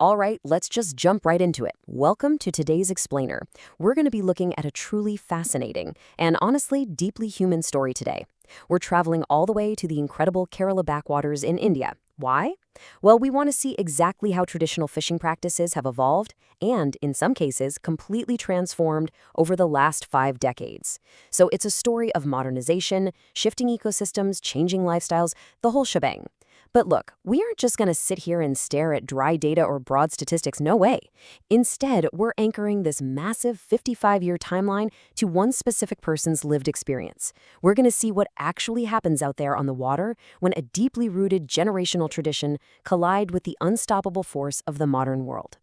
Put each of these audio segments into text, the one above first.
All right, let's just jump right into it. Welcome to today's Explainer. We're going to be looking at a truly fascinating and honestly deeply human story today. We're traveling all the way to the incredible Kerala backwaters in India. Why? Well, we want to see exactly how traditional fishing practices have evolved and, in some cases, completely transformed over the last 5 decades. So it's a story of modernization, shifting ecosystems, changing lifestyles, the whole shebang. But look, we aren't just going to sit here and stare at dry data or broad statistics, no way. Instead, we're anchoring this massive 55-year timeline to one specific person's lived experience. We're going to see what actually happens out there on the water when a deeply rooted generational tradition collide with the unstoppable force of the modern world.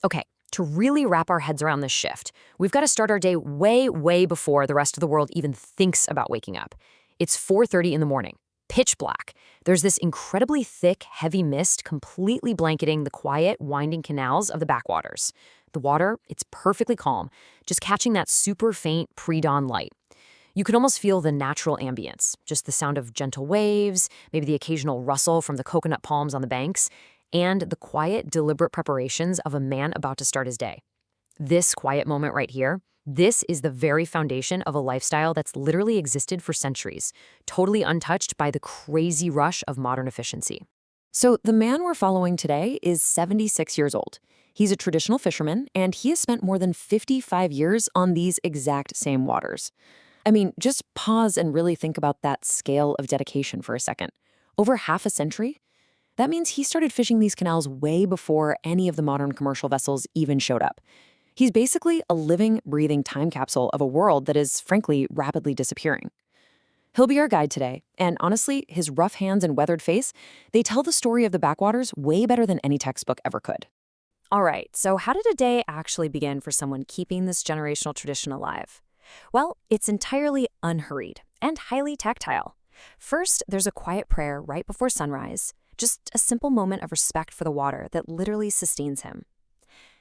Okay, to really wrap our heads around this shift, we've got to start our day way before the rest of the world even thinks about waking up. It's 4:30 in the morning. Pitch black. There's this incredibly thick, heavy mist completely blanketing the quiet, winding canals of the backwaters. The water, it's perfectly calm, just catching that super faint pre-dawn light. You can almost feel the natural ambience, just the sound of gentle waves, maybe the occasional rustle from the coconut palms on the banks, and the quiet, deliberate preparations of a man about to start his day. This quiet moment right here, this is the very foundation of a lifestyle that's literally existed for centuries, totally untouched by the crazy rush of modern efficiency. So the man we're following today is 76 years old. He's a traditional fisherman, and he has spent more than 55 years on these exact same waters. I mean, just pause and really think about that scale of dedication for a second. Over half a century? That means he started fishing these canals way before any of the modern commercial vessels even showed up. He's basically a living, breathing time capsule of a world that is, frankly, rapidly disappearing. He'll be our guide today, and honestly, his rough hands and weathered face, they tell the story of the backwaters way better than any textbook ever could. All right, so how did a day actually begin for someone keeping this generational tradition alive? Well, it's entirely unhurried and highly tactile. First, there's a quiet prayer right before sunrise, just a simple moment of respect for the water that literally sustains him.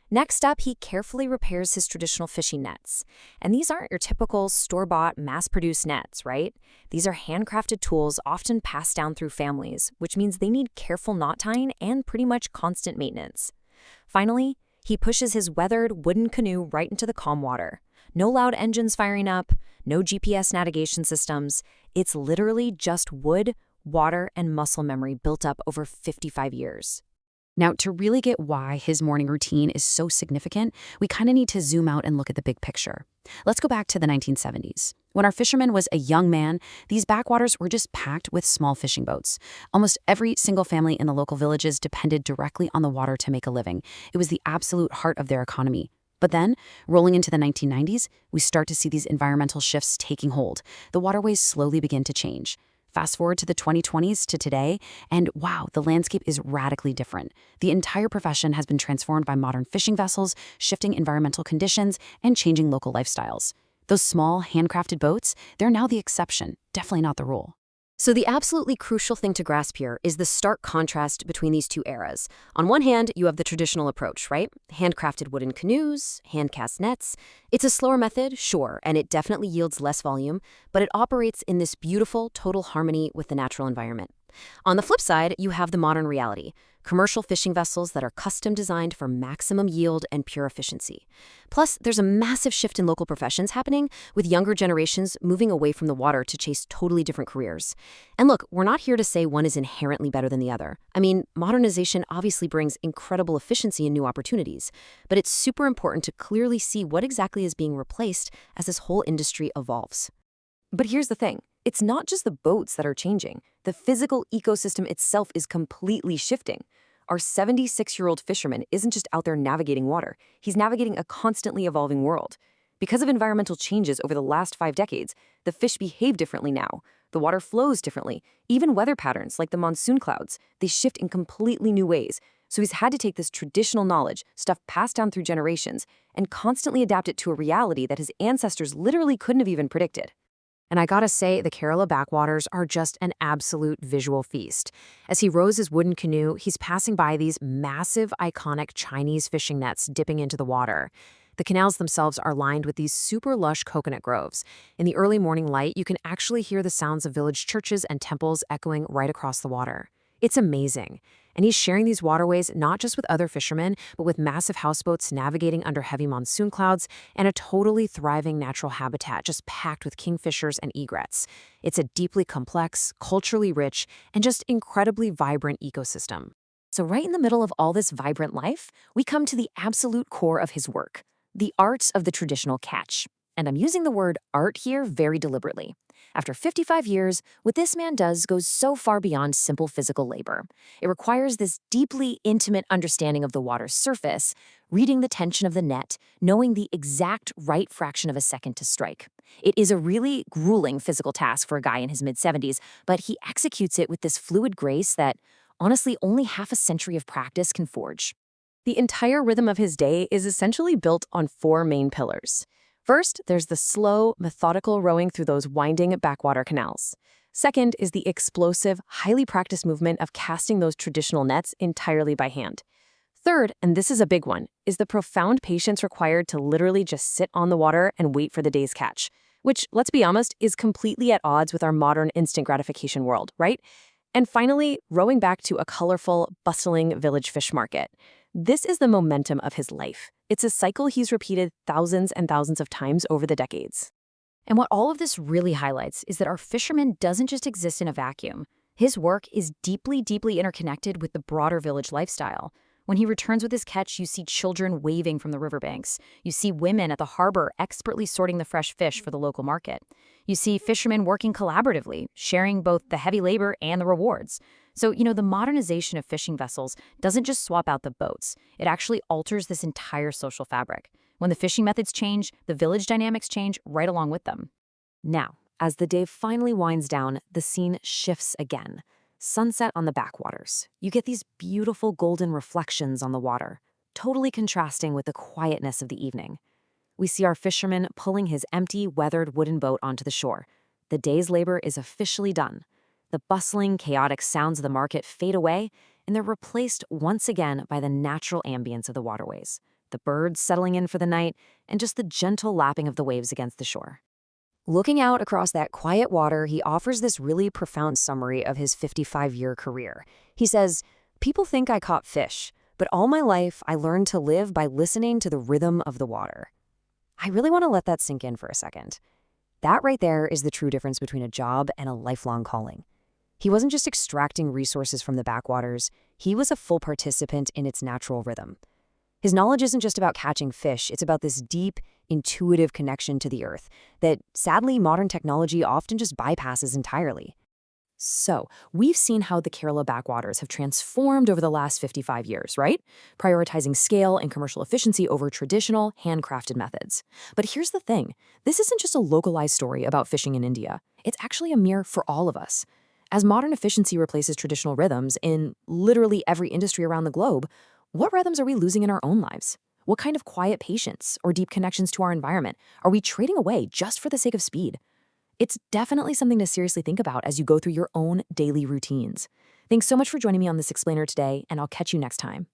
Next up, he carefully repairs his traditional fishing nets. And these aren't your typical store-bought, mass-produced nets, right? These are handcrafted tools often passed down through families, which means they need careful knot tying and pretty much constant maintenance. Finally, he pushes his weathered wooden canoe right into the calm water. No loud engines firing up, no GPS navigation systems. It's literally just wood, water, and muscle memory built up over 55 years. Now, to really get why his morning routine is so significant, we kind of need to zoom out and look at the big picture. Let's go back to the 1970s. When our fisherman was a young man, these backwaters were just packed with small fishing boats. Almost every single family in the local villages depended directly on the water to make a living. It was the absolute heart of their economy. But then, rolling into the 1990s, we start to see these environmental shifts taking hold. The waterways slowly begin to change. Fast forward to the 2020s to today, and wow, the landscape is radically different. The entire profession has been transformed by modern fishing vessels, shifting environmental conditions, and changing local lifestyles. Those small, handcrafted boats, they're now the exception, definitely not the rule. So the absolutely crucial thing to grasp here is the stark contrast between these two eras. On one hand, you have the traditional approach, right? Handcrafted wooden canoes, hand-cast nets. It's a slower method, sure, and it definitely yields less volume, but it operates in this beautiful, total harmony with the natural environment. On the flip side, you have the modern reality, commercial fishing vessels that are custom designed for maximum yield and pure efficiency. Plus, there's a massive shift in local professions happening, with younger generations moving away from the water to chase totally different careers. And look, we're not here to say one is inherently better than the other. I mean, modernization obviously brings incredible efficiency and new opportunities, but it's super important to clearly see what exactly is being replaced as this whole industry evolves. But here's the thing. It's not just the boats that are changing. The physical ecosystem itself is completely shifting. Our 76-year-old fisherman isn't just out there navigating water. He's navigating a constantly evolving world. Because of environmental changes over the last 5 decades, the fish behave differently now. The water flows differently. Even weather patterns, like the monsoon clouds, they shift in completely new ways. So he's had to take this traditional knowledge, stuff passed down through generations, and constantly adapt it to a reality that his ancestors literally couldn't have even predicted. And I gotta say, the Kerala backwaters are just an absolute visual feast. As he rows his wooden canoe, he's passing by these massive, iconic Chinese fishing nets dipping into the water. The canals themselves are lined with these super lush coconut groves. In the early morning light, you can actually hear the sounds of village churches and temples echoing right across the water. It's amazing. And he's sharing these waterways not just with other fishermen, but with massive houseboats navigating under heavy monsoon clouds and a totally thriving natural habitat just packed with kingfishers and egrets. It's a deeply complex, culturally rich, and just incredibly vibrant ecosystem. So right in the middle of all this vibrant life, we come to the absolute core of his work, the art of the traditional catch. And I'm using the word art here very deliberately. After 55 years, what this man does goes so far beyond simple physical labor. It requires this deeply intimate understanding of the water's surface, reading the tension of the net, knowing the exact right fraction of a second to strike. It is a really grueling physical task for a guy in his mid-70s, but he executes it with this fluid grace that, honestly, only half a century of practice can forge. The entire rhythm of his day is essentially built on four main pillars. First, there's the slow, methodical rowing through those winding backwater canals. Second is the explosive, highly practiced movement of casting those traditional nets entirely by hand. Third, and this is a big one, is the profound patience required to literally just sit on the water and wait for the day's catch, which, let's be honest, is completely at odds with our modern instant gratification world, right? And finally, rowing back to a colorful, bustling village fish market. This is the momentum of his life. It's a cycle he's repeated thousands and thousands of times over the decades. And what all of this really highlights is that our fisherman doesn't just exist in a vacuum. His work is deeply, deeply interconnected with the broader village lifestyle. When he returns with his catch, you see children waving from the riverbanks. You see women at the harbor expertly sorting the fresh fish for the local market. You see fishermen working collaboratively, sharing both the heavy labor and the rewards. So, the modernization of fishing vessels doesn't just swap out the boats. It actually alters this entire social fabric. When the fishing methods change, the village dynamics change right along with them. Now, as the day finally winds down, the scene shifts again. Sunset on the backwaters. You get these beautiful golden reflections on the water, totally contrasting with the quietness of the evening. We see our fisherman pulling his empty, weathered wooden boat onto the shore. The day's labor is officially done. The bustling, chaotic sounds of the market fade away, and they're replaced once again by the natural ambience of the waterways, the birds settling in for the night, and just the gentle lapping of the waves against the shore. Looking out across that quiet water, he offers this really profound summary of his 55-year career. He says, "People think I caught fish, but all my life I learned to live by listening to the rhythm of the water." I really want to let that sink in for a second. That right there is the true difference between a job and a lifelong calling. He wasn't just extracting resources from the backwaters, he was a full participant in its natural rhythm. His knowledge isn't just about catching fish, it's about this deep, intuitive connection to the earth that, sadly, modern technology often just bypasses entirely. So, we've seen how the Kerala backwaters have transformed over the last 55 years, right? Prioritizing scale and commercial efficiency over traditional, handcrafted methods. But here's the thing, this isn't just a localized story about fishing in India. It's actually a mirror for all of us. As modern efficiency replaces traditional rhythms in literally every industry around the globe, what rhythms are we losing in our own lives? What kind of quiet patience or deep connections to our environment are we trading away just for the sake of speed? It's definitely something to seriously think about as you go through your own daily routines. Thanks so much for joining me on this explainer today, and I'll catch you next time.